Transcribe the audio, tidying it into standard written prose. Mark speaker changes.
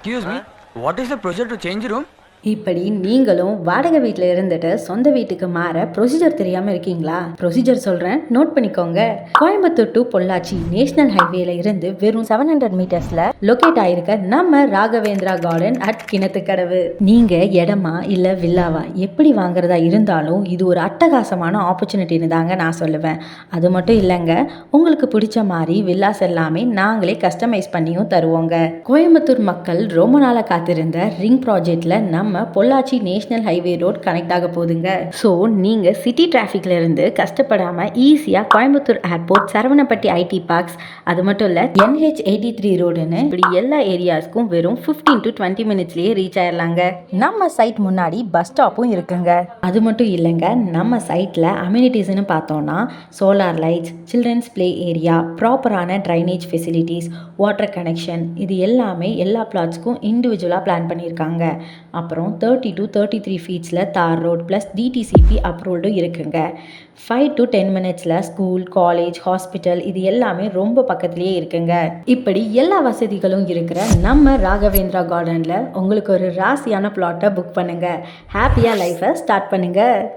Speaker 1: Excuse me, what is the procedure to change room?
Speaker 2: இப்படி நீங்களும் வாடகை வீட்டில் இருந்துட்டு சொந்த வீட்டுக்கு மாற ப்ரொசீஜர் தெரியாமல் இருக்கீங்களா? ப்ரொசீஜர் சொல்கிறேன், நோட் பண்ணிக்கோங்க. கோயம்புத்தூர் டு பொள்ளாச்சி நேஷனல் ஹைவேல இருந்து வெறும் 700 மீட்டர்ஸில் லொக்கேட் ஆகிருக்க நம்ம ராகவேந்திரா கார்டன் அட் கிணத்துக்கடவு. நீங்கள் இடமா இல்லை வில்லாவா எப்படி வாங்குறதா இருந்தாலும் இது ஒரு அட்டகாசமான ஆப்பர்ச்சுனிட்டின்னு தாங்க நான் சொல்லுவேன். அது மட்டும் இல்லைங்க, உங்களுக்கு பிடிச்ச மாதிரி வில்லாஸ் எல்லாமே நாங்களே கஸ்டமைஸ் பண்ணியும் தருவோங்க. கோயம்புத்தூர் மக்கள் ரொம்ப நாளாக காத்திருந்த ரிங் ப்ராஜெக்டில் நம்ம Pollachi national highway road connect ஆக போகுதுங்க. ஸோ நீங்கள் சிட்டி டிராஃபிக்ல இருந்து கஷ்டப்படாமல் ஈஸியாக Coimbatore airport, Saravanapatti ID parks, அது மட்டும் இல்லை NH83 ரோடுன்னு இப்படி எல்லா ஏரியாஸ்க்கும் வெறும் 15 to 20 மினிட்ஸ்லேயே ரீச் ஆயிடலாங்க. நம்ம சைட் முன்னாடி பஸ் ஸ்டாப்பும் இருக்குங்க. அது மட்டும் இல்லைங்க, நம்ம சைட்டில் அம்யூனிட்டிஸ்னு பார்த்தோன்னா solar lights, children's play area, ப்ராப்பரான ட்ரைனேஜ் ஃபெசிலிட்டிஸ், வாட்டர் கனெக்ஷன், இது எல்லாமே எல்லா பிளாட்ஸ்க்கும் இண்டிவிஜுவலாக பிளான் பண்ணியிருக்காங்க. அப்புறம் 30 to 33 ஃபீட்ஸில் தார் ரோட் ப்ளஸ் DTCP அப்ரூவ்டும் இருக்குங்க. 5 to 10 மினிட்ஸில் ஸ்கூல், காலேஜ், ஹாஸ்பிட்டல், இது எல்லாமே ரொம்ப பக்கத்துலேயே இருக்குங்க. இப்படி எல்லா வசதிகளும் இருக்கிற நம்ம ராகவேந்திரா கார்டனில் உங்களுக்கு ஒரு ராசியான பிளாட்டை புக் பண்ணுங்கள். ஹாப்பியாக லைஃப்பை ஸ்டார்ட் பண்ணுங்கள்.